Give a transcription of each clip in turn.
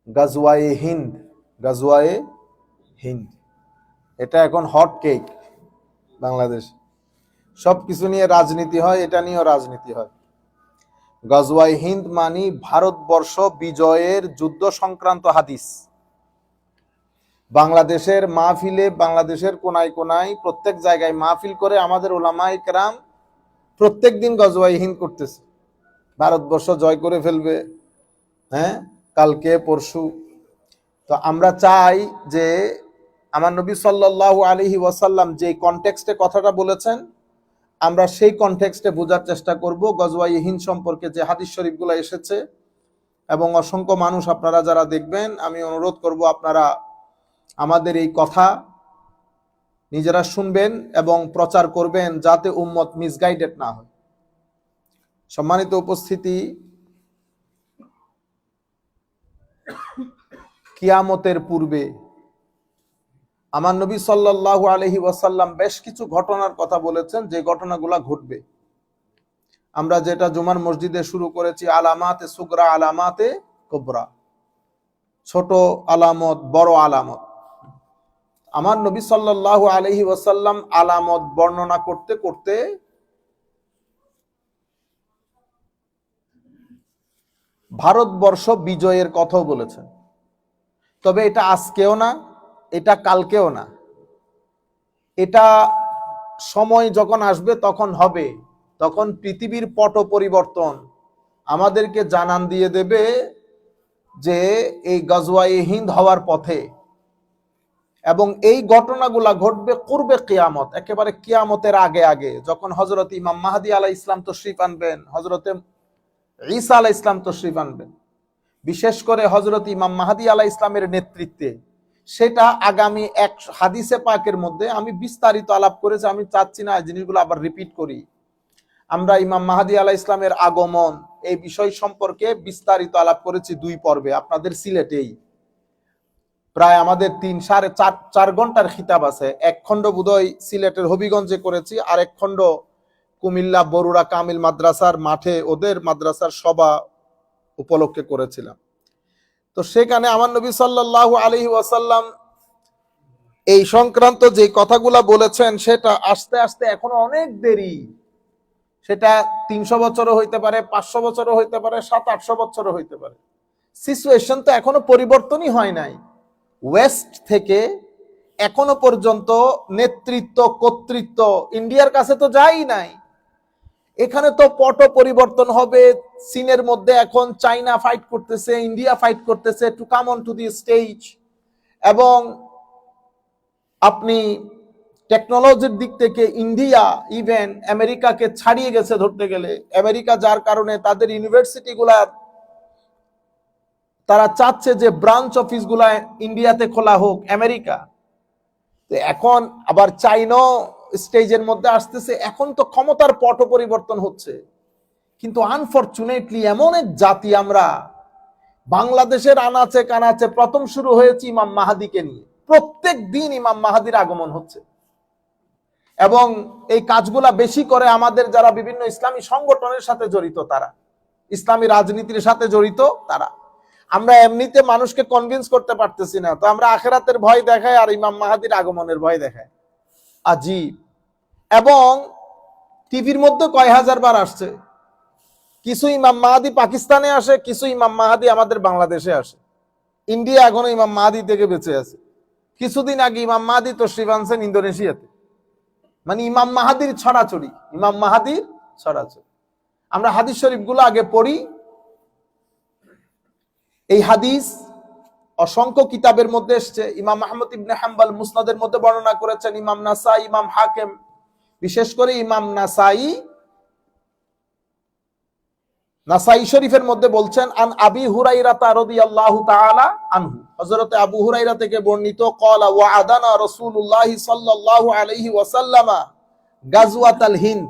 গাজওয়ায়ে হিন্দ। গাজওয়ায়ে হিন্দ এটা এখন hot cake Bangladesh. সবকিছু নিয়ে রাজনীতি হয়, এটা নিয়েও রাজনীতি হয়। গাজওয়ায়ে হিন্দ মানি ভারতবর্ষ বিজয়ের যুদ্ধ সংক্রান্ত হাদিস। বাংলাদেশের মাহফিলে, বাংলাদেশের কোনায় কোনায় প্রত্যেক জায়গায় মাহফিল করে আমাদের উলামায়ে কেরাম প্রত্যেক দিন গাজওয়ায়ে হিন্দ করতেছে। ভারতবর্ষ জয় করে ফেলবে, হ্যাঁ, কালকে পরশু। তো আমরা চাই যে আমার নবী সাল্লাল্লাহু আলাইহি ওয়াসাল্লাম যে কনটেক্সটে কথাটা বলেছেন, আমরা সেই কনটেক্সটে বোঝার চেষ্টা করব। গজওয়ায়ে হিন্দ সম্পর্কে যে হাদিস শরীফগুলো এসেছে এবং অসংখ্য মানুষ আপনারা যারা দেখবেন, আমি অনুরোধ করব আপনারা আমাদের এই কথা নিজেরা শুনবেন এবং প্রচার করবেন, যাতে উম্মত মিসগাইডেড না হয়। সম্মানিত উপস্থিতি, কিয়ামতের পূর্বে আমার নবী সাল্লাল্লাহু আলাইহি ওয়াসাল্লাম বেশ কিছু ঘটনার কথা বলেছেন, যে ঘটনাগুলা ঘটবে। আমরা যেটা জুমার মসজিদে শুরু করেছি, আলামাতে সুগরা, আলামাতে কুবরা, ছোট আলামত, বড় আলামত। আমার নবী সাল্লাল্লাহু আলাইহি ওয়াসাল্লাম আলামত বর্ণনা করতে করতে ভারতবর্ষ বিজয়ের কথাও বলেছেন। তবে এটা আজকেও না, এটা কালকেও না, এটা সময় যখন আসবে তখন হবে। তখন পৃথিবীর পট পরিবর্তন আমাদেরকে জানান দিয়ে দেবে যে এই গজওয়ায়ে হিন্দ হওয়ার পথে, এবং এই ঘটনাগুলা ঘটবে পূর্বে কিয়ামত, একেবারে কিয়ামতের আগে আগে, যখন হযরত ইমাম মাহদী আলাইহিস সালাম তশরিফ আনবেন, হযরতে ঈসা আলাইহিস সালাম তশরিফ আনবেন। বিশেষ করে হযরত ইমাম মাহদী আলাইহিস সালামের নেতৃত্বে, সেটা আগামী এক হাদিসে পাকের মধ্যে আমি বিস্তারিত আলাপ করেছি। আমি চাচ্ছি না এই জিনিসগুলো আবার রিপিট করি। আমরা ইমাম মাহদী আলাইহিস সালামের আগমন এই বিষয় সম্পর্কে বিস্তারিত আলাপ করেছি 2 পর্বে আপনাদের সিলেটেই। প্রায় আমাদের 3-4 ঘন্টার খিতাব আছে। এক খণ্ড বোধহয় সিলেটের হবিগঞ্জে করেছি, আর এক খণ্ড কুমিল্লা বরুড়া কামিল মাদ্রাসার মাঠে ওদের মাদ্রাসার সভা উপলক্ষে করেছিলাম। তো সেখানে আমার নবী সাল্লাল্লাহু আলাইহি ওয়াসাল্লাম এই সংক্রান্ত যে কথাগুলা বলেছেন, সেটা আস্তে আস্তে এখনো অনেক দেরি। সেটা 300 বছরও হইতে পারে, 500 বছরও হইতে পারে, 700-800 বছরও হইতে পারে। সিচুয়েশন তো এখনো পরিবর্তনই হয় নাই। ওয়েস্ট থেকে এখনো পর্যন্ত নেতৃত্ব, কর্তৃত্ব ইন্ডিয়ার কাছে তো যাই নাই। এখানে তো পট পরিবর্তন হবে। চীনের মধ্যে এখন চাইনা ফাইট করতেছে, ইন্ডিয়া ফাইট করতেছে to come on to the stage. এবং আপনি টেকনোলজির দিক থেকে ইন্ডিয়া ইভেন আমেরিকাকে ছাড়িয়ে গেছে ধরতে গেলে। আমেরিকা, যার কারণে তাদের ইউনিভার্সিটি গুলা তারা চাচ্ছে যে ব্রাঞ্চ অফিস গুলা ইন্ডিয়াতে খোলা হোক, আমেরিকা। তো এখন আবার চাইনা স্টেজের মধ্যে আসতেছে। এখন তো ক্ষমতার পট পরিবর্তন হচ্ছে। কিন্তু আনফরচুনেটলি এমন এক জাতি আমরা, বাংলাদেশের আনাচে কানাচে প্রথম শুরু হয়েছে ইমাম মাহাদিকে নিয়ে। প্রত্যেক দিন ইমাম মাহাদির আগমন হচ্ছে, এবং এই কাজগুলা বেশি করে আমাদের যারা বিভিন্ন ইসলামী সংগঠনের সাথে জড়িত, তারা ইসলামী রাজনীতির সাথে জড়িত তারা। আমরা এমনিতে মানুষকে কনভিন্স করতে পারতেছি না, তো আমরা আখিরাতের ভয় দেখাই আর ইমাম মাহাদির আগমনের ভয় দেখাই। আজীব। এবং টিভির মধ্যে কয় হাজার বার আসছে। কিছু ইমাম মাহাদি পাকিস্তানে আসে, কিছু ইমাম মাহাদি আমাদের বাংলাদেশে আসে। ইন্ডিয়া এখনো ইমাম মাহাদি থেকে বেঁচে আছে। কিছুদিন আগে ইমাম মাহাদি তশরিফ আনছেন ইন্দোনেশিয়াতে। মানে ইমাম মাহাদির ছড়াছড়ি, ইমাম মাহাদির ছড়াছড়ি। আমরা হাদিস শরীফগুলো আগে পড়ি। এই হাদিস অসংখ্য কিতাবের মধ্যে এসছে। ইমাম আহমদ ইবনে হাম্বল মুসনাদের মধ্যে বর্ণনা করেছেন, ইমাম নাসাই, ইমাম হাকিম, বিশেষ করে ইমাম নাসাই শরীফের মধ্যে বলছেন, আন আবি হুরাইরা রাদিয়াল্লাহু তাআলা আনহু, হযরত আবু হুরাইরা থেকে বর্ণিত, ক্বালা ওয়া আদানা রাসূলুল্লাহ সাল্লাল্লাহু আলাইহি ওয়াসাল্লামা গাজওয়াতাল হিন্দ,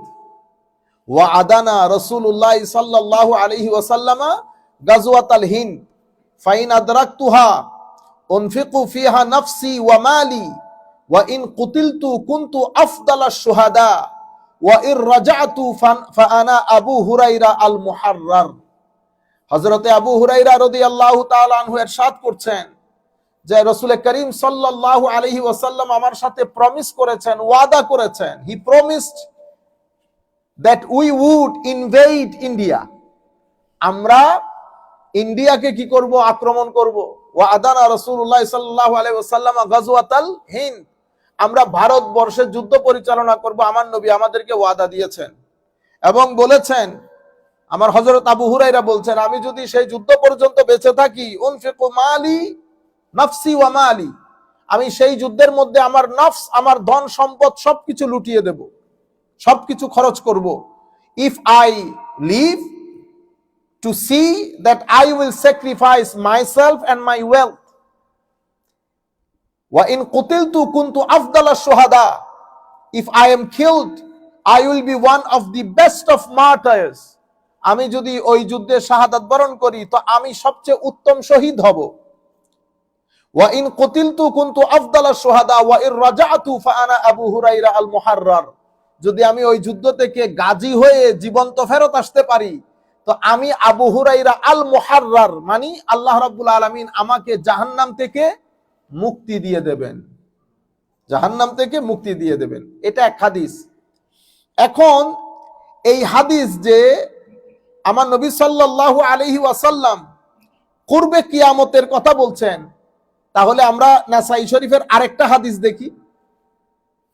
ওয়া আদানা রাসূলুল্লাহ সাল্লাল্লাহু আলাইহি ওয়াসাল্লামা গাজওয়াতাল হিন্দ, ফাইন আদরাকতুহা উনফিকু ফিহা নাফসি ওয়া মালি, ওয়া ইন কুতিলতু কুনতু আফদালাশ শুহাদা, ওয়া ইর রাজাতু ফাআনা আবু হুরাইরা আল মুহাররার। হযরতে আবু হুরায়রা রাদিয়াল্লাহু তাআলা আনহু ইরশাদ করছেন যে রাসূল করিম সাল্লাল্লাহু আলাইহি ওয়াসাল্লাম আমার সাথে প্রমিস করেছেন, ওয়াদা করেছেন, he promised that we would invade India, আমরা ইন্ডিয়াকে কি করব, আক্রমণ করব। ওয়া আদানা রাসূলুল্লাহ সাল্লাল্লাহু আলাইহি ওয়াসাল্লাম গাজওয়াতাল হিন্দ, আমরা ভারতবর্ষে যুদ্ধ পরিচালনা করব, আমার নবী আমাদেরকে ওয়াদা দিয়েছেন এবং বলেছেন। আমার হযরত আবু হুরায়রা বলছেন, আমি যদি সেই যুদ্ধ পর্যন্ত বেঁচে থাকি, উনফিকু মালি নাফসি ওয়া মালি, আমি সেই যুদ্ধের মধ্যে আমার নফস, আমার ধন সম্পদ সবকিছু লুটিয়ে দেব, সবকিছু খরচ করব। If I live to see that I will sacrifice myself and my wealth. Wa in qutiltu kuntu afdala shuhada, if I am killed I will be one of the best of martyrs, আমি যদি ওই যুদ্ধে শাহাদাত বরণ করি তো আমি সবচেয়ে উত্তম শহীদ হব। ওয়া ইন কুতিলতু কুনতু আফদালা শুহাদা ওয়া ইন রাজাতু ফাআনা আবু হুরায়রা আল মুহাররার, যদি আমি ওই যুদ্ধ থেকে গাজী হয়ে জীবন্ত ফেরত আসতে পারি তো আমি আবু হুরায়রা আল মুহাররার, মানে আল্লাহ রাব্বুল আলামিন আমাকে জাহান্নাম থেকে মুক্তি দিয়ে দেবেন, জাহান্নাম থেকে মুক্তি দিয়ে দেবেন। এটা এক হাদিস। এখন এই হাদিস যে আমার নবী সাল্লাল্লাহু আলাইহি ওয়াসাল্লাম কুরবে কিয়ামতের কথা বলছেন, তাহলে আমরা নাসাই শরীফের আরেকটা হাদিস দেখি।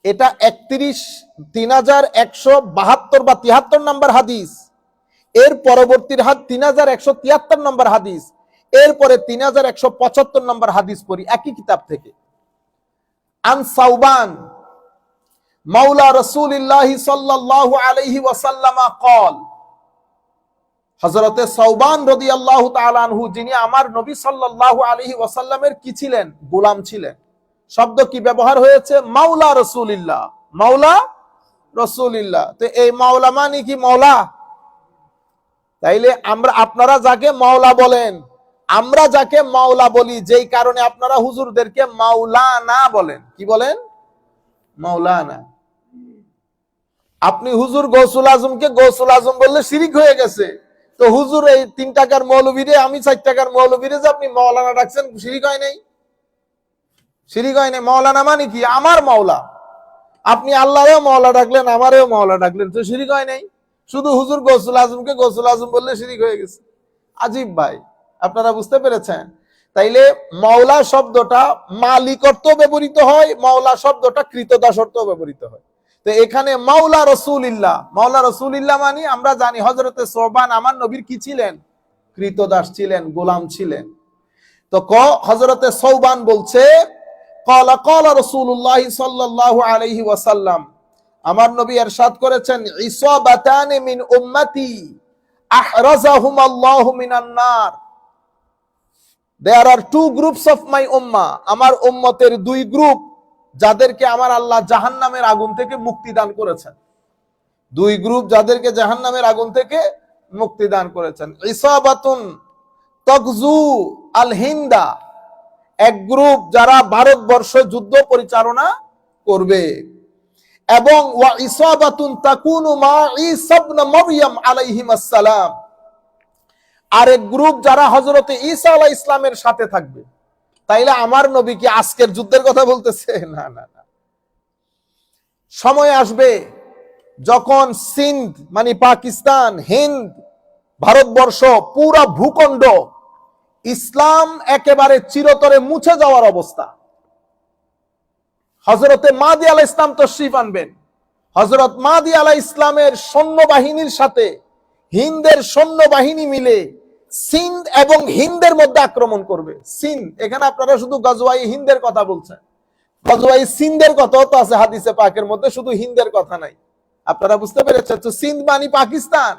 এটা 3172 বা 73 নম্বর হাদিস, এর পরবর্তীর 3173 নম্বর হাদিস, এরপরে 3175 নম্বর হাদিস পড়ি একই কিতাব থেকে। আন সাউবান মাওলা রাসূলুল্লাহ সাল্লাল্লাহু আলাইহি ওয়াসাল্লাম قال, হযরতে সাউবান রাদিয়াল্লাহু তাআলা আনহু, যিনি আমার নবী সাল্লাল্লাহু আলাইহি ওয়াসাল্লামের কি ছিলেন, গোলাম ছিলেন। শব্দ কি ব্যবহার হয়েছে, মাওলা রাসূলুল্লাহ, মাওলা রাসূলুল্লাহ। তো এই মাওলা মানে কি মাওলা? তাইলে আপনারা যাকে মাওলা বলেন, আমরা যাকে মাওলা বলি, যেই কারণে আপনারা হুজুরদেরকে মাওলানা বলেন। কি বলেন? মাওলানা। আপনি হুজুর গৌসুল আজমকে গৌসুল আজম বললে শিরিক হয়ে গেছে। তো হুজুর এই 3 টাকার মৌলবীরে, আমি 4 টাকার মৌলবীরে যে আপনি মাওলানা ডাকছেন, শিরিক হয় নাই? শিরিক হয় নাই। মাওলানা মানে কি? আমার মাওলা। আপনি আল্লাহরেও মাওলা ডাকলেন, আমারেও মাওলা ডাকলেন, তো শিরিক হয় নাই? শুধু হুজুর গৌসুল আজমকে গৌসুল আজম বললে শিরিক হয়ে গেছে। আজীব ভাই, আপনারা বুঝতে পেরেছেন? তাইলে মাওলা শব্দটা মালিকত্ব ব্যবহৃত হয়, মাওলা শব্দটা কৃতদাসত্ব ব্যবহৃত হয়। তো এখানে মাওলা রাসূলুল্লাহ, মাওলা রাসূলুল্লাহ মানে আমরা জানি হযরতে সাউবান আমার নবীর কি ছিলেন, কৃতদাস ছিলেন, গোলাম ছিলেন। তো হযরতে সাউবান বলছে, ক্বালা ক্বালা রাসূলুল্লাহ সাল্লাল্লাহু আলাইহি ওয়াসাল্লাম, আমার নবী ইরশাদ করেছেন, ইসাবাতান মিন উম্মতি আহরাজাহুম আল্লাহু মিনান নার, there are 2 groups of my ummah, আমার উম্মতের 2 গ্রুপ যাদেরকে আমার আল্লাহ জাহান্নামের আগুন থেকে মুক্তি দান করেছেন। 2 গ্রুপ যাদেরকে জাহান্নামের আগুন থেকে মুক্তি দান করেছেন। ইসাবাতুন তাগজু আল হিন্দা, এক গ্রুপ যারা ভারতবর্ষ যুদ্ধ পরিচালনা করবে, এবং ওয়া ইসাবাতুন তাকুনু মা ঈসা ইবনে মারইয়াম আলাইহিস সালাম, আরেক গ্রুপ যারা হযরতে ঈসা আলাইহিস সালামের সাথে থাকবে। তাইলে আমার নবী কি আজকের যুদ্ধের কথা বলতেছে? না না না। সময় আসবে যখন সিন্ধ মানে পাকিস্তান, হিন্দ, ভারতবর্ষ, পুরা ভূখণ্ড ইসলাম একেবারে চিরতরে মুছে যাওয়ার অবস্থা। হযরতে মাহদী আলাইহিস সালাম তশরীফ আনবেন। হযরত মাহদী আলাইহিস সালামের সৈন্যবাহিনীর সাথে হিন্দের সৈন্যবাহিনী মিলে সিন্ধ এবং হিন্দের মধ্যে আক্রমণ করবে। সিন্ধ, এখানে আপনারা শুধু গজওয়াই হিন্দের কথা বলছেন, গজওয়াই সিন্ধের কথাও তো আছে হাদিসে পাকের মধ্যে, শুধু হিন্দের কথা নাই। আপনারা বুঝতে পেরেছেন? তো সিন্ধ মানে পাকিস্তান,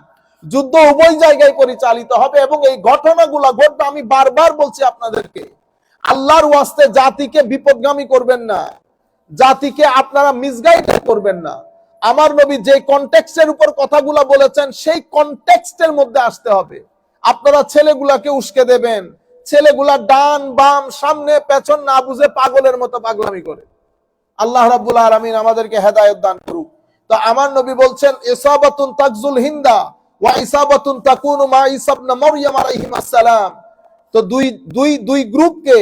যুদ্ধ উভয় জায়গায় পরিচালিত হবে এবং এই ঘটনাগুলো ঘটবে। আমি বারবার বলছি আপনাদেরকে, আল্লাহর ওয়াস্তে জাতিকে বিপদগামী করবেন না, জাতিকে আপনারা মিসগাইড করবেন না। আমার নবী যে কনটেক্সটের উপর কথাগুলো বলেছেন সেই কনটেক্সটের মধ্যে আসতে হবে। আপনারা ছেলেগুলাকে উস্কে দেবেন, ছেলেগুলা ডান বাম সামনে পেছন না বুঝে পাগলের মতো পাগলামি করে। আল্লাহ রাব্বুল আলামিন আমাদেরকে হেদায়েত দান করুক। তো আমার নবী বলছেন, ইসাবাতুন তাকজুল হিন্দা ওয়া ইসাবাতুন তাকুনু মা ঈসা ইবনে মারইয়াম আলাইহিস সালাম। তো দুই গ্রুপকে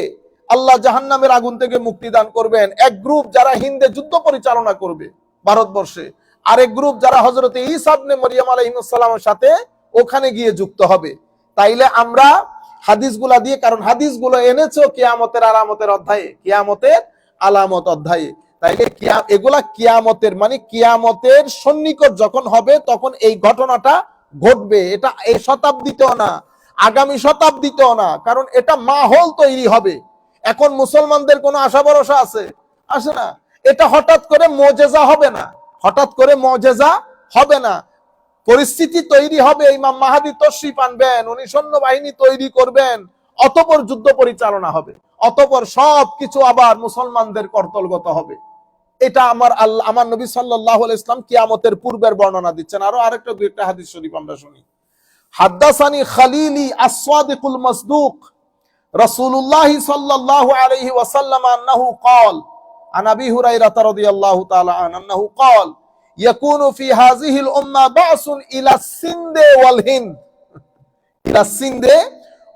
আল্লাহ জাহান্নামের আগুন থেকে মুক্তি দান করবেন। এক গ্রুপ যারা হিন্দে যুদ্ধ পরিচালনা করবে ভারতবর্ষে, আরেক গ্রুপ যারা হযরত ঈসা ইবনে মারইয়াম আলাইহিস সালামের সাথে ওখানে গিয়ে যুক্ত হবে। তাইলে আমরা হাদিসগুলা দিয়ে, কারণ হাদিসগুলো এনেছো কিয়ামতের আলামতের অধ্যায়ে, কিয়ামতের আলামত অধ্যায়ে। তাইলে এগুলা কিয়ামতের মানে কিয়ামতের সন্নিকট যখন হবে তখন এই ঘটনাটা ঘটবে। এটা এই শতাব্দীতেও না, আগামী শতাব্দীতেও না, কারণ এটা মাহল তৈরি হবে। এখন মুসলমানদের কোনো আশা ভরসা আছে? আসে না। এটা হঠাৎ করে মুজিজা হবে না, হঠাৎ করে মুজিজা হবে না। পরিস্থিতি তৈরি হবে, ইমাম মাহদী তশরিফ আনবেন, উনি সৈন্যবাহিনী তৈরি করবেন, অতঃপর যুদ্ধ পরিচালনা হবে, অতঃপর সবকিছু আবার মুসলমানদের কর্তলগত হবে। এটা আমার নবী সাল্লাল্লাহু আলাইহি ওয়াসাল্লাম কিয়ামতের পূর্বের বর্ণনা দিচ্ছেন। আরো আরেকটা দুই একটা হাদিস শরীফ আমরা শুনি। হাদ্দাসানি খালিলি আস-সাদিকুল মাসদুক রাসূলুল্লাহ সাল্লাল্লাহু আলাইহি ওয়াসাল্লাম আন্নাহু ক্বাল আন আবি হুরায়রা রাদিয়াল্লাহু তাআলা আনহু ক্বাল ইয়াকুনু ফি হাযিহিল উম্মাহ বা'সুন ইলা সিন্দে ওয়াল হিন্দ, ইলা সিন্দে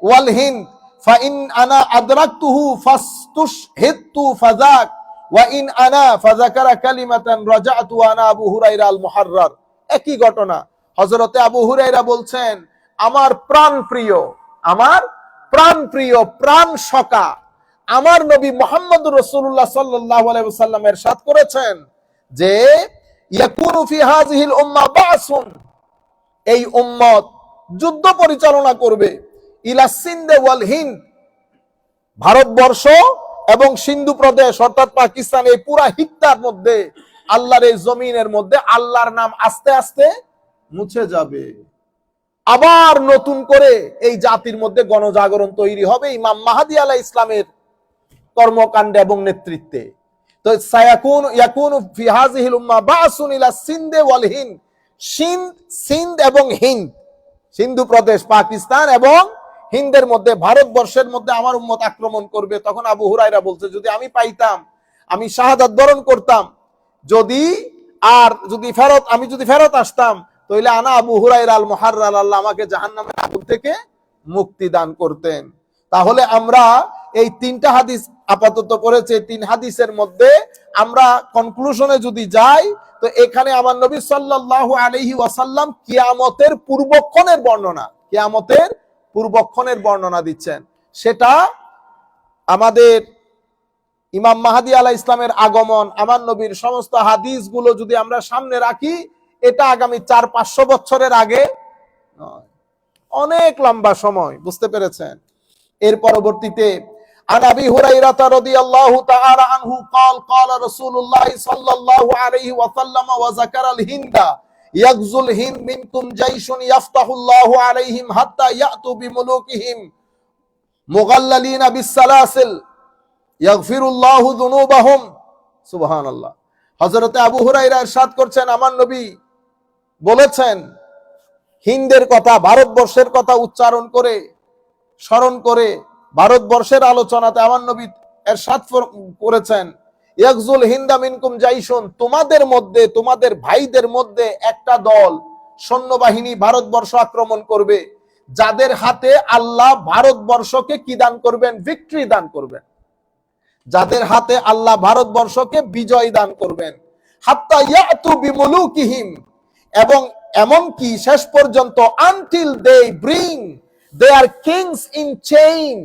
ওয়াল হিন্দ ফা ইন আনা আদরাকতুহু ফাস্তুশহিদতু ফাযাক ওয়া ইন আনা ফাযাকারা কালিমাতান রাজা'তু আনা আবু হুরায়রা আল মুহাররার। একই ঘটনা। হযরতে আবু হুরায়রা বলছেন, আমার প্রাণ প্রিয়, আমার প্রাণ প্রিয়, প্রাণ সকা আমার নবী মুহাম্মদুর রাসূলুল্লাহ সাল্লাল্লাহু আলাইহি ওয়াসাল্লাম ইরশাদ করেছেন যে ইয়াকুনু ফি হাযিহিল উম্মাহ বা'সুন, এই উম্মত যুদ্ধ পরিচালনা করবে, ইলা সিন্ধে ওয়াল হিন্দ, ভারতবর্ষ এবং সিন্ধু প্রদেশ অর্থাৎ পাকিস্তান, এই পুরা হিত্তার মধ্যে, আল্লাহর এই জমিনের মধ্যে আল্লাহর নাম আস্তে আস্তে মুছে যাবে। আবার নতুন করে এই জাতির মধ্যে গণজাগরণ তৈরি হবে ইমাম মাহদী আলাইহিস ইসলামের কর্মকাণ্ডে এবং নেতৃত্বে। তো ইয়াকুনু ফি হাযিহিল উম্মাহ বা'সুন ইলা সিন্ধে ওয়াল হিন্দ, সিন্ধ এবং হিন্দ, সিন্ধু প্রদেশ পাকিস্তান এবং হিন্দের মধ্যে, ভারতবর্ষের মধ্যে আমার উম্মত আক্রমণ করবে। তখন আবু হুরায়রা বলছে, যদি আমি পাইতাম, আমি শাহাদাত বরণ করতাম, আমি যদি ফেরত আসতাম, তাহলে আনা আবু হুরায়রা আল মুহাররার, আল্লাহ আমাকে জাহান্নামের আগুন থেকে মুক্তি দান করতেন। তাহলে আমরা এই তিনটা হাদিস আপাতত করেছে, তিন হাদিসের মধ্যে আমরা কনক্লুশনে যদি যাই, তো এখানে আমার নবী সাল্লাল্লাহু আলাইহি ওয়াসাল্লাম কিয়ামতের পূর্বক্ষণের বর্ণনা, কিয়ামতের পূর্বক্ষণের বর্ণনা দিচ্ছেন। সেটা আমাদের ইমাম মাহদী আলাইহিস ইসলামের আগমন, আমার নবীর সমস্ত হাদিসগুলো যদি আমরা সামনে রাখি, এটা আগামী 400-500 বছরের আগে নয়, অনেক লম্বা সময়, বুঝতে পেরেছেন। এর পরবর্তীতে আন আবি হুরায়রা রাদিয়াল্লাহু তাআলা আনহু قال قال رسول الله صلى الله عليه وسلم وذكر الهند يغزو الهند منكم جيش يفتح الله عليهم حتى يأتوا بملوكهم مغللين بالسلاسل يغفر الله ذنوبهم। সুবহানাল্লাহ। হযরত আবু হুরায়রা ইরশাদ করছেন, আমার নবী বলেছেন, হিন্দের কথা, ভারতবর্ষের কথা উচ্চারণ করে, স্মরণ করে ভারতবর্ষের আলোচনাতে আমার নবী ইরশাদ করেছেন, ইয়াকজুল হিন্দা মিনকুম জাইশুন, তোমাদের মধ্যে, তোমাদের ভাইদের মধ্যে একটা দল সৈন্যবাহিনী ভারতবর্ষ আক্রমণ করবে, যাদের হাতে আল্লাহ ভারতবর্ষকে কি দান করবেন? ভিক্টরি দান করবেন। যাদের হাতে আল্লাহ ভারতবর্ষকে বিজয় দান করবেন। হাত্তা ইয়াতু বিমুলুকিহিম, এবং এমনকি শেষ পর্যন্ত, until they bring their kings in chain,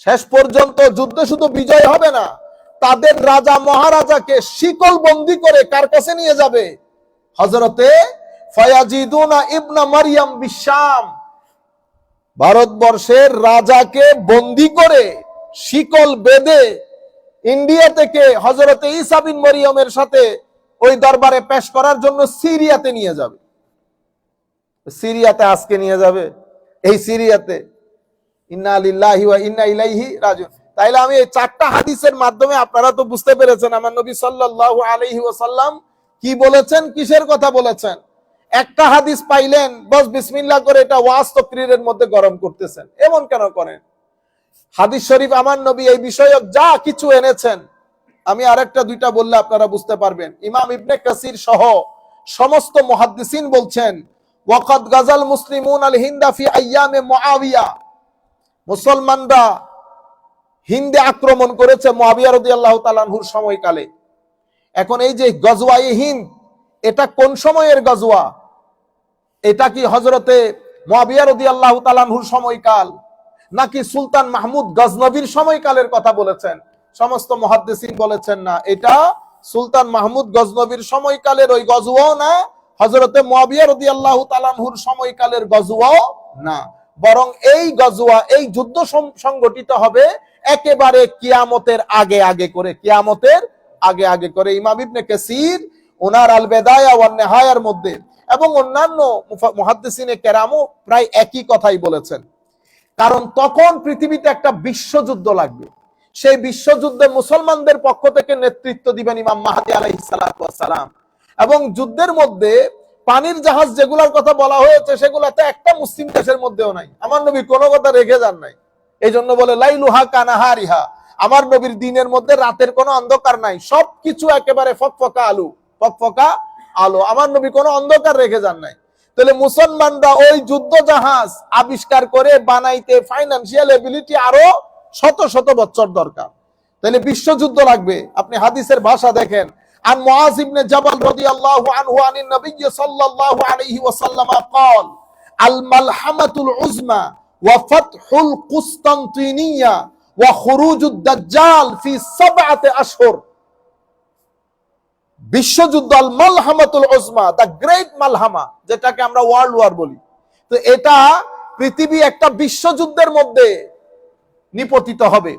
শেষ পর্যন্ত যুদ্ধে শুধু বিজয় হবে না, তাদের রাজা মহারাজাকে শিকল বন্দী করে কার কাছে নিয়ে যাবে? হযরতে ফায়াজিদুনা ইবনা মারইয়াম বিশাম, ভারতবর্ষের রাজাকে বন্দী করে শিকল বেঁধে ইন্ডিয়া থেকে হযরতে ঈসা বিন মরিয়মের সাথে ওই দরবারে পেশ করার জন্য সিরিয়াতে নিয়ে যাবে। সিরিয়াতে আজকে নিয়ে যাবে, এই সিরিয়াতে। ইন্না লিল্লাহি ওয়া ইন্না ইলাইহি রাজিউন। তাইলে আমি এই চারটা হাদিসের মাধ্যমে, আপনারা তো বুঝতে পেরেছেন আমার নবী সাল্লাল্লাহু আলাইহি ওয়াসাল্লাম কি বলেছেন, কিসের কথা বলেছেন। একটা হাদিস পাইলেন, বস বিসমিল্লাহ করে এটা ওয়াজ তাকরীরের মধ্যে গরম করতেছেন, এমন কেন করেন? হাদিস শরীফ আমার নবী এই বিষয়ক যা কিছু এনেছেন, আমি আরেকটা দুইটা বললে আপনারা বুঝতে পারবেন। ইমাম ইবনে কাসির সহ সমস্ত মুহাদ্দিসিন বলছেন, ওয়াকাদ গাজাল মুসলিমুন আল হিন্দা ফি আইয়ামে মুআবিয়া, মুসলমানরা হিন্দে আক্রমণ করেছে মুআবিয়া রাদিয়াল্লাহু তাআলা আনহুর সময়কালে। এখন এই যে গজওয়ায়ে হিন্দ, এটা কোন সময়ের গজওয়া? এটা কি হযরতে মুআবিয়া রাদিয়াল্লাহু তাআলা আনহুর সময়কাল, নাকি সুলতান মাহমুদ গজনবীর সময়কালের কথা বলেছেন? সমস্ত মুহাদ্দিসিন বলেছেন না, এটা সুলতান মাহমুদ গজনবীর সময়কালের ওই গজওয়াও না, হযরতে মুআবিয়া রাদিয়াল্লাহু তাআলা আনহুর সময়কালের গজওয়াও না, বরং এই গজওয়া, এই যুদ্ধ সংগঠিত হবে একেবারে কিয়ামতের আগে আগে করে, কিয়ামতের আগে আগে করে। ইমাম ইবনে কাসির ওনার আল বিদায়া ওয়ান নিহায়ার মধ্যে এবং অন্যান্য মুহাদ্দিসিনে কেরামও প্রায় একই কথাই বলেছেন। কারণ তখন পৃথিবীতে একটা বিশ্বযুদ্ধ লাগবে, সেই বিশ্বযুদ্ধে মুসলমানদের পক্ষ থেকে নেতৃত্ব দিবেন ইমাম মাহদী আলাইহিস সালাতু ওয়াস সালাম। এবং যুদ্ধের মধ্যে পানির জাহাজ যেগুলোর কথা বলা হয়েছে সেগুলাতে একটা মুসলিম দেশের মধ্যেও নাই। আমার নবী কোনো কথা রেখে যান নাই। এই জন্য বলে লাইলুহা কানাহারিহা, আমার নবীর দিনের মধ্যে রাতের কোনো অন্ধকার নাই, সবকিছু একেবারে ফকফকা আলো, ফকফকা আলো। আমার নবী কোনো অন্ধকার রেখে যান নাই। তাহলে মুসলমানরা ওই যুদ্ধ জাহাজ আবিষ্কার করে বানাইতে ফাইন্যান্সিয়াল এবিলিটি আরো শত শত বছর দরকার। তাহলে বিশ্বযুদ্ধ লাগবে। আপনি হাদিসের ভাষা দেখেন, আন মুআজ ইবনে জাবাল রাদিয়াল্লাহু আনহু আনিন নবী সাল্লাল্লাহু আলাইহি ওয়াসাল্লাম قال আল মালহামাতুল উজমা ওয়া ফাতহুল কুসতানতিনিয়া ওয়া খুরুজুদ দাজ্জাল ফি 7 আশহুর। বিশ্বযুদ্ধ আল মালহামাতুল উজমা, দ্য গ্রেট মালহামা, যেটাকে আমরা ওয়ার্ল্ড ওয়ার বলি। তো এটা পৃথিবী একটা বিশ্বযুদ্ধের মধ্যে নিপতিত হবে।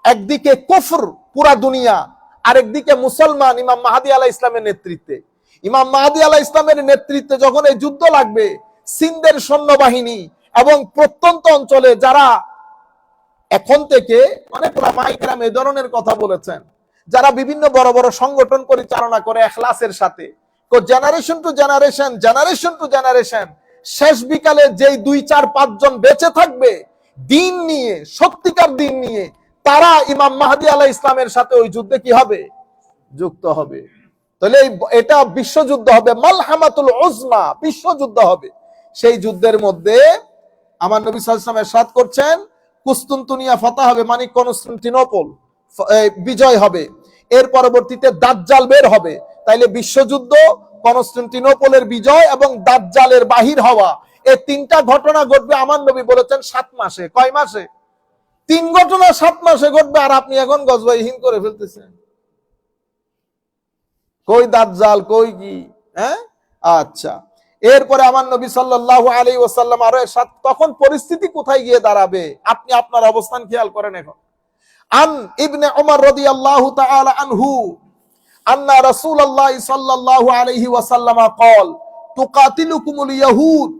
একদিকে কুফর পুরা দুনিয়া, আরেকদিকে মুসলমান ইমাম মাহদী আলাইহিস ইসলামের নেতৃত্বে। ইমাম মাহদী আলাইহিস ইসলামের নেতৃত্বে যখন এই যুদ্ধ লাগবে, সিন্ধের সৈন্যবাহিনী এবং প্রত্যন্ত অঞ্চলে যারা এখন থেকে অনেক উলামায়ে কেরাম এই ধরনের কথা বলেছেন, যারা বিভিন্ন বড় বড় সংগঠন পরিচালনা করে ইখলাসের সাথে, generation to generation, generation to generation, শেষ বিকালে যেই 2, 4, 5 জন বেঁচে থাকবে দিন নিয়ে, সত্যিকার দিন নিয়ে, তারা ইমাম মাহদী আলাইহিস ইসলামের সাথে ওই যুদ্ধে কি হবে? যুক্ত হবে। তাহলে এটা বিশ্বযুদ্ধ হবে, মালহামাতুল উজমা, বিশ্বযুদ্ধ হবে। সেই যুদ্ধের মধ্যে আমার নবী সাল্লাল্লাহু আলাইহি ওয়াসাল্লাম ইরশাদ করছেন, কুস্তুনতুনিয়া ফাতা হবে, মানে কনস্টান্টিনোপল বিজয় হবে। এর পরবর্তীতে দাজ্জাল বের হবে। তাইলে বিশ্বযুদ্ধ, কনস্টান্টিনোপলের বিজয় এবং দাজ্জালের বাহির হওয়া, এই তিনটা ঘটনা ঘটবে আমার নবী বলেছেন 7 মাসে। কয় মাসে? 3 ঘটনা 7 মাসে ঘটবে। আর আপনি এখন গজওয়াহিন করে ফেলতেছেন, কই দাজ্জাল, কই কি? হ্যাঁ, আচ্ছা। এরপরে আমার নবী সাল্লাল্লাহু আলাইহি ওয়াসাল্লাম আরো তখন পরিস্থিতি কোথায় গিয়ে দাঁড়াবে আপনি আপনার অবস্থান খেয়াল করেন। এখন আন ইবনে উমর রাদিয়াল্লাহু তাআলা আনহু আন্না রাসূলুল্লাহ সাল্লাল্লাহু আলাইহি ওয়াসাল্লাম قال তুকাতিলুকুমুল ইয়াহুদ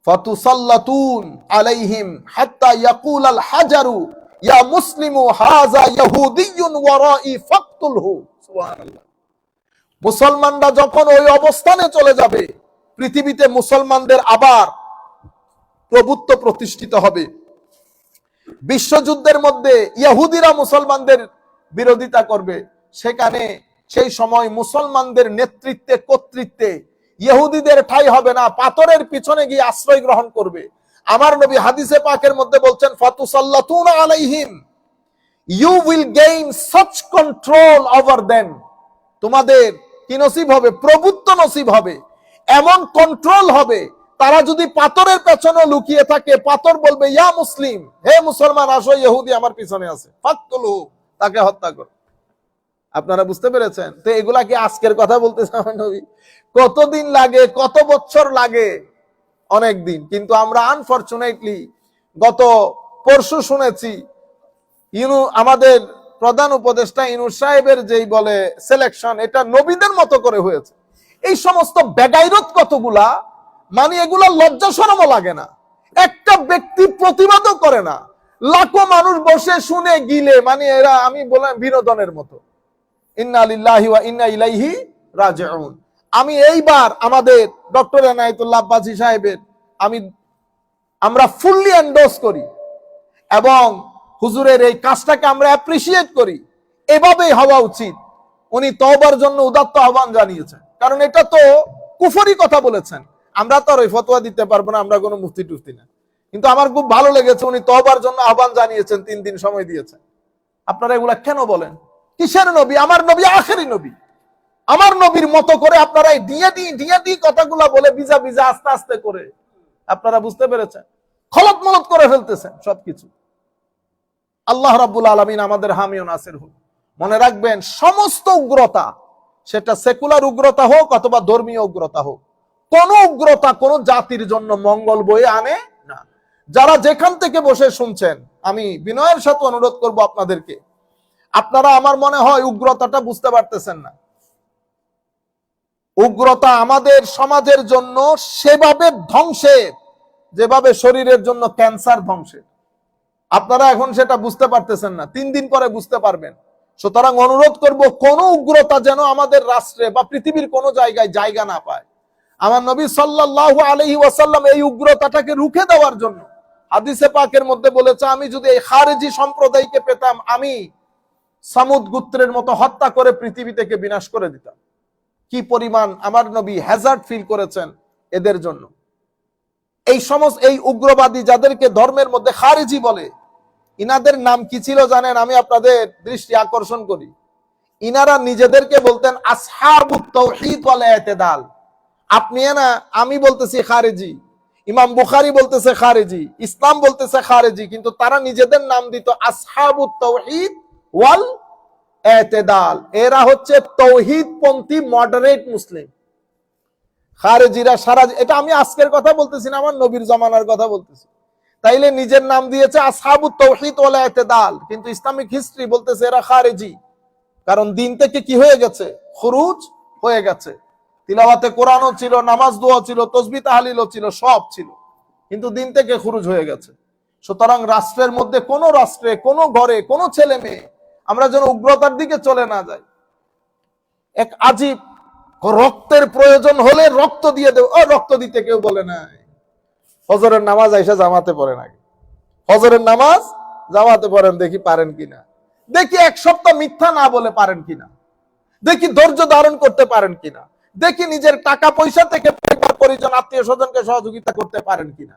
ফাতুসাল্লাতুন আলাইহিম হাত্তা ইয়াকুলাল হাজারু ইয়া মুসলিমু হাযা ইয়াহুদিয়্যুন ওয়ারাই ফাকতুলহু। সুবহানাল্লাহ। মুসলমানরা যখন ওই অবস্থানে চলে যাবে, পৃথিবীতে মুসলমানদের আবার প্রভুত্ব প্রতিষ্ঠিত হবে। বিশ্বযুদ্ধের মধ্যে ইহুদিরা মুসলমানদের বিরোধিতা করবে, সেখানে সেই সময় মুসলমানদের নেতৃত্বে, কর্তৃত্বে ইহুদিদের ঠাঁই হবে না, পাথরের পিছনে গিয়ে আশ্রয় গ্রহণ করবে। আমার নবী হাদিসে পাকের মধ্যে বলছেন, ফাতুসাল্লাতুনা আলাইহিম, you will gain such control over them. তোমাদের কি নসিব হবে? প্রভুত্ব নসিব হবে। এমন কন্ট্রোল হবে, তারা যদি পাথরের পেছনে লুকিয়ে থাকে, পাথর বলবে ইয়া মুসলিম, হে মুসলমান আসো, ইহুদি আমার পিছনে আছে, ফাকতুলহু, তাকে হত্যা করো। আপনারা বুঝতে পেরেছেন? তো এগুলা কি আজকের কথা বলতেছে আমার নবী? কতদিন লাগে, কত বছর লাগে? অনেক দিন। কিন্তু আমরা আনফরচুনেটলি গত পরশু শুনেছি আমাদের প্রধান উপদেষ্টা ইউনূস সাহেবের যেই বলে সিলেকশন, এটা নবীদের মতো করে হয়েছে। এই সমস্ত বেগাইরত কতগুলা, মানে এগুলা লজ্জা শরমও লাগে না। একটা ব্যক্তি প্রতিবাদও করে না, লাখো মানুষ বসে শুনে গিলে, মানে এরা আমি বললাম বিনোদনের মতো। ইন্না লিল্লাহি ওয়া ইন্না ইলাইহি রাজিউন। আমি এইবার আমাদের ডক্টর এনায়েতুল্লাহ আব্বাসী সাহেবের আমরা ফুললি এন্ডোর্স করি এবং হুজুরের এই কাজটাকে আমরা অ্যাপ্রিসিয়েট করি। এভাবেই হওয়া উচিত। উনি তওবার জন্য উদাত্ত আহ্বান জানিয়েছেন, কারণ এটা তো কুফরি কথা বলেছেন। আমরা তো আর ওই ফতোয়া দিতে পারবো না, আমরা কোনো মুফতি টুফতি না। কিন্তু আমার খুব ভালো লেগেছে, উনি তওবার জন্য আহ্বান জানিয়েছেন, 3 দিন সময় দিয়েছেন। আপনারা এগুলা কেন বলেন? কিসের নবী? আমার নবী আখেরি নবী। আমার নবীর মতো করে আপনারা এই ডিএডি কথাগুলা বলে ভিজা ভিজা আস্তে আস্তে করে, আপনারা বুঝতে পেরেছেন, খলত মলত করে ফেলতেছেন সবকিছু। আল্লাহ রাব্বুল আলামিন আমাদের হামি ও নাসির হোক। মনে রাখবেন, সমস্ত উগ্রতা, সেটা সেকুলার উগ্রতা হোক অথবা ধর্মীয় উগ্রতা হোক, কোন উগ্রতা কোন জাতির জন্য মঙ্গল বয়ে আনে না। যারা যেখান থেকে বসে শুনছেন, আমি বিনয়ের সাথে অনুরোধ করব আপনাদেরকে, আপনারা আমার মনে হয় উগ্রতাটা বুঝতে পারতেছেন না। উগ্রতা আমাদের সমাজের জন্য সেভাবে ধ্বংসের, যেভাবে শরীরের জন্য ক্যান্সার ধ্বংসের। আপনারা এখন সেটা বুঝতে পারতেছেন না, 3 দিন পরে বুঝতে পারবেন। সুতরাং অনুরোধ করব, কোন উগ্রতা যেন আমাদের রাষ্ট্রে বা পৃথিবীর কোন জায়গায় জায়গা না পায়। আমার নবী সাল্লাল্লাহু আলাইহি ওয়াসাল্লাম এই উগ্রতাটাকে রুখে দেওয়ার জন্য হাদিসে পাকের মধ্যে বলেছে, আমি যদি এই খারেজি সম্প্রদায়কে পেতাম, আমি সামুদ গোত্রের মতো হত্যা করে পৃথিবী থেকে বিনাশ করে দিতাম। কি পরিমাণ আমার নবী হ্যাজার্ড ফিল করেছেন এদের জন্য। এই সমস্ত এই উগ্রবাদী যাদেরকে ধর্মের মধ্যে খারেজি বলে, ইনাদের নাম কি ছিল জানেন? আমি আপনাদের দৃষ্টি আকর্ষণ করি। ইনারা নিজেদেরকে বলতেন আসহাবুত তাওহীদ ওয়াল ইতিদাল। আপনি না, আমি বলতেছি খারেজি, ইমাম বুখারী বলতেছে খারেজি, ইসলাম বলতেছে খারেজি, কিন্তু তারা নিজেদের নাম দিত আসহাবুত তাওহীদ ওয়াল ইতিদাল। এরা হচ্ছে তৌহিদপন্থী মডারেট মুসলিম। খারেজিরা সারা, এটা আমি আজকের কথা বলতেছি না, আমার নবীর জামানার কথা বলতেছি। তাইলে নিজের নাম দিয়েছে আসহাবুত তাওহীদ ওয়াল ইতিদাল, কিন্তু ইসলামিক হিস্ট্রি বলতেছে এরা খারেজি। কারণ দিন থেকে কি হয়ে গেছে? খুরুজ হয়ে গেছে। তিলাওয়াতে কোরআনও ছিল, নামাজ দোয়া ছিল, তাসবিহ তাহলিলও ছিল, সব ছিল, কিন্তু দিন থেকে খুরুজ হয়ে গেছে। সুতরাং রাষ্ট্রের মধ্যে, কোন রাষ্ট্রে, কোন ঘরে, কোন ছেলে মেয়ে আমরা যেন উগ্রতার দিকে চলে না যাই। এক আজীব, রক্তের প্রয়োজন হলে রক্ত দিয়ে দেব, রক্ত দিতে কেউ বলে না। ফজরের নামাজ আইসা জামাতে পড়েন, আগে ফজরের নামাজ জামাতে পড়েন, দেখি পারেন কিনা, দেখি 1 সপ্তাহ মিথ্যা না বলে পারেন কিনা, দেখি ধৈর্য ধারণ করতে পারেন কিনা, দেখি নিজের টাকা পয়সা থেকে পরিবার পরিজন আত্মীয় স্বজনকে সহযোগিতা করতে পারেন কিনা,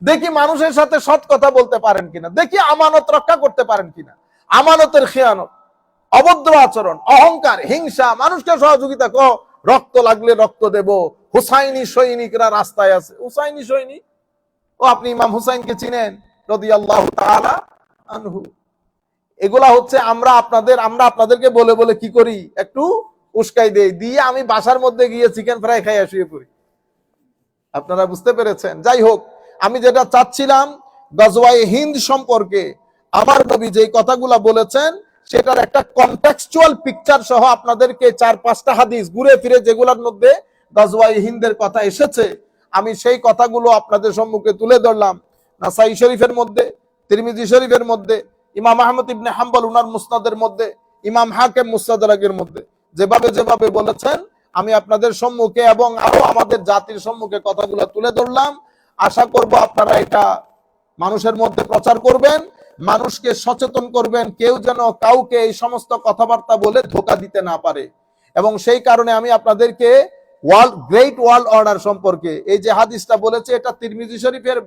দেখি মানুষের সাথে সৎ কথা বলতে পারেন কিনা, দেখি আমানত রক্ষা করতে পারেন কিনা। আমানতের খেয়ানত, অভদ্র আচরণ, অহংকার, হিংসা, মানুষকে সহযোগিতা, রক্ত লাগলে রক্ত দেব, হুসাইনি সৈনিকরা রাস্তায় আছে। হুসাইনি সৈনিক? ও আপনি ইমাম হুসাইনকে চিনেন রাদিয়াল্লাহু তাআলা আনহু। এগুলা হচ্ছে আমরা আপনাদেরকে বলে বলে কি করি, একটু উস্কাই দেই, দিয়ে আমি বাসার মধ্যে গিয়ে চিকেন ফ্রাই খাইয়া শুয়ে পড়ি। আপনারা বুঝতে পেরেছেন? যাই হোক, আমি যেটা চাচ্ছিলাম, গজওয়ায়ে হিন্দ সম্পর্কে আমার নবী যে কথাগুলা বলেছেন, সেটার একটা কনটেক্সচুয়াল পিকচার সহ আপনাদেরকে 4-5টা হাদিস ঘুরে ফিরে, যেগুলোর মধ্যে গজওয়ায়ে হিন্দের কথা এসেছে, আমি সেই কথাগুলো আপনাদের সম্মুখে তুলে ধরলাম। নাসাই শরীফের মধ্যে, তিরমিজি শরীফের মধ্যে, ইমাম আহমদ ইবনে হাম্বল উনার মুসনাদের মধ্যে, ইমাম হাকিম মুস্তাদরাকের মধ্যে যেভাবে যেভাবে বলেছেন, আমি আপনাদের সম্মুখে এবং আরো আমাদের জাতির সম্মুখে কথাগুলো তুলে ধরলাম। আশা করব আপনারা এটা মানুষের মধ্যে প্রচার করবেন, মানুষকে সচেতন করবেন, কেউ যেন কাউকে এই সমস্ত কথাবার্তা বলে ধোঁকা দিতে না পারে। এবং সেই কারণে আমি আপনাদেরকে গ্রেট ওয়ার্ল্ড অর্ডার সম্পর্কে এই যে হাদিসটা বলেছে, এটা তিরমিজি শরীফের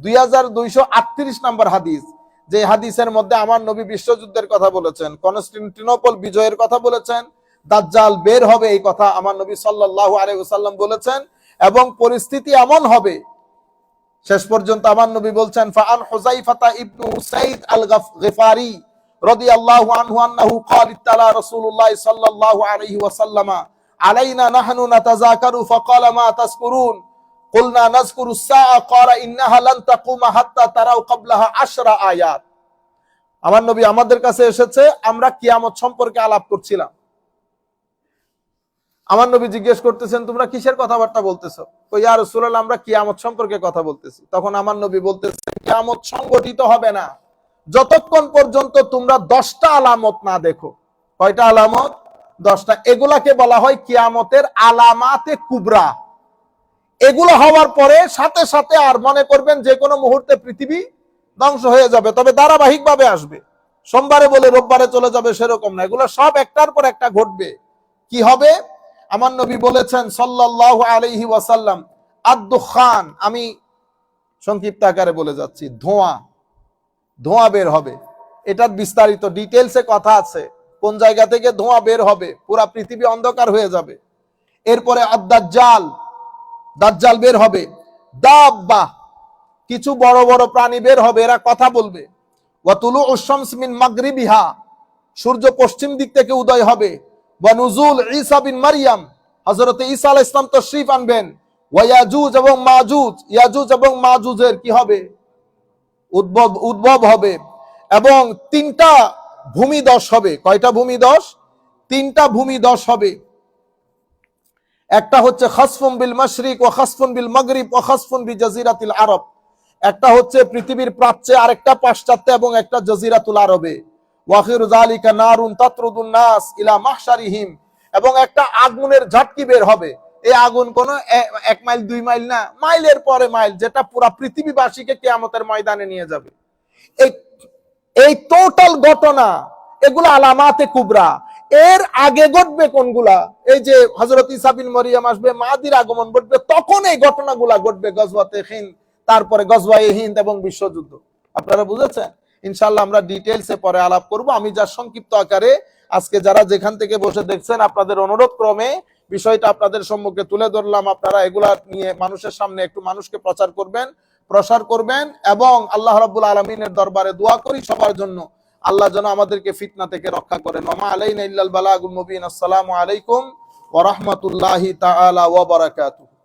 2238 নম্বর হাদিস, যে হাদিসের মধ্যে আমার নবী বিশ্বযুদ্ধের কথা বলেছেন, কনস্টান্টিনোপল বিজয়ের কথা বলেছেন, দাজ্জাল বের হবে এই কথা আমার নবী সাল্লাল্লাহু আলাইহি ওয়াসাল্লাম বলেছেন, এবং পরিস্থিতি এমন হবে, শেষ পর্যন্ত আমার নবী বলছেন, ফাআন হুযাইফাতা ইবনু উসাইদ আল গফারি রাদিয়াল্লাহু আনহু আন্নাহু ক্বাল ইত্তালা রাসূলুল্লাহ সাল্লাল্লাহু আলাইহি ওয়াসাল্লাম আলাইনা নাহনু নাতাযাকারু ফাকালা মা তাযকুরুন কুলনা নাযকুরু আস-সাআ ক্বালা ইন্নাহা লান তাকুমা হাত্তা তারাউ ক্বাবলাহা 10 আয়াত। আমার নবী আমাদের কাছে এসেছে, আমরা কিয়ামত সম্পর্কে আলাপ করছিলাম। আমার নবী জিজ্ঞেস করতেছেন, তোমরা কিসের কথাবার্তা বলতেছো? কই ইয়া রাসূলুল্লাহ, আমরা কিয়ামত সম্পর্কে কথা বলতেছি। তখন আমার নবী বলতেছেন, কিয়ামত সংগঠিত হবে না যতক্ষণ পর্যন্ত তোমরা 10টা আলামত না দেখো। কয়টা আলামত? 10টা। এগুলাকে বলা হয় কিয়ামতের আলামাতে কুবরা। এগুলো হওয়ার পরে সাথে সাথে আর মনে করবেন যে কোনো মুহূর্তে পৃথিবী ধ্বংস হয়ে যাবে, তবে ধারাবাহিক ভাবে আসবে। সোমবারে বলে রোববারে চলে যাবে সেরকম না, এগুলো সব একটার পর একটা ঘটবে। কি হবে? আমার নবী বলেছেন সাল্লাল্লাহু আলাইহি ওয়াসাল্লাম, আদ-দুখান, আমি সংক্ষিপ্ত আকারে বলে যাচ্ছি, ধোঁয়া, ধোঁয়া বের হবে। এটার বিস্তারিত ডিটেলসে কথা আছে, কোন জায়গা থেকে ধোঁয়া বের হবে, পুরা পৃথিবী অন্ধকার হয়ে যাবে। এরপরে আদ-দাজ্জাল, দাজ্জাল বের হবে। দাব্বা, কিছু বড় বড় প্রাণী বের হবে, এরা কথা বলবে। ওয়া তুলুউশ শামস মিন মাগরিবিহা, সূর্য পশ্চিম দিক থেকে উদয় হবে। ওয়া নুজুল ঈসা বিন মারইয়াম, হযরত ঈসা আলাইহিস সালাম তাশরীফ আনবেন। ওয়া ইয়াজুজ এবং মাজুজ, ইয়াজুজ এবং মাজুজের কি হবে, উদ্ভব হবে। এবং তিনটা ভূমিধস হবে। কয়টা ভূমিধস? তিনটা ভূমিধস হবে। একটা হচ্ছে খাসফুন বিল মাশরিক ওয়া খাসফুন বিল মাগরিব ওয়া খাসফুন বিজাজিরাতিল আরব, একটা হচ্ছে পৃথিবীর প্রাচ্যে, আরেকটা পাশ্চাত্যে, এবং একটা জাজিরাতুল আরবে। ওয়াখিরু যালিকা নারুন তাতরুদুন নাস ইলা মাহশারিহিম, এবং একটা আগুনের ঝাটকি বের হবে। এই আগুন কোন 1 মাইল 2 মাইল না, মাইলের পরে মাইল, যেটা পুরা পৃথিবীবাসীকে কিয়ামতের ময়দানে নিয়ে যাবে। এই এই টোটাল ঘটনা, এগুলো আলামাতে কুবরা। এর আগে ঘটবে কোনগুলা? এই যে হযরত ঈসা বিন মরিয়ম আসবে, মাহদির আগমন ঘটবে, তখন এই ঘটনাগুলা ঘটবে, গজওয়াতে হিন্দ, তারপরে গজওয়ায়ে হিন্দ এবং বিশ্বযুদ্ধ। আপনারা বুঝেছেন? ইনশাআল্লাহ আমরা ডিটেইলসে পরে আলাপ করব। আমি যা সংক্ষিপ্ত আকারে আজকে যারা যেখান থেকে বসে দেখছেন, আপনাদের অনুরোধ ক্রমে বিষয়টা আপনাদের সম্মুখে তুলে ধরলাম। আপনারা এগুলা নিয়ে মানুষের সামনে একটু মানুষকে প্রসার করবেন, এবং আল্লাহ রাব্বুল আলামিনের দরবারে দোয়া করি সবার জন্য, আল্লাহ যেন আমাদেরকে ফিতনা থেকে রক্ষা করেন। ওয়া আলাইনা ইল্লাল বালাগুল মুবিন। আসসালামু আলাইকুম ওয়া রাহমাতুল্লাহি তাআলা ওয়া বারাকাতুহু।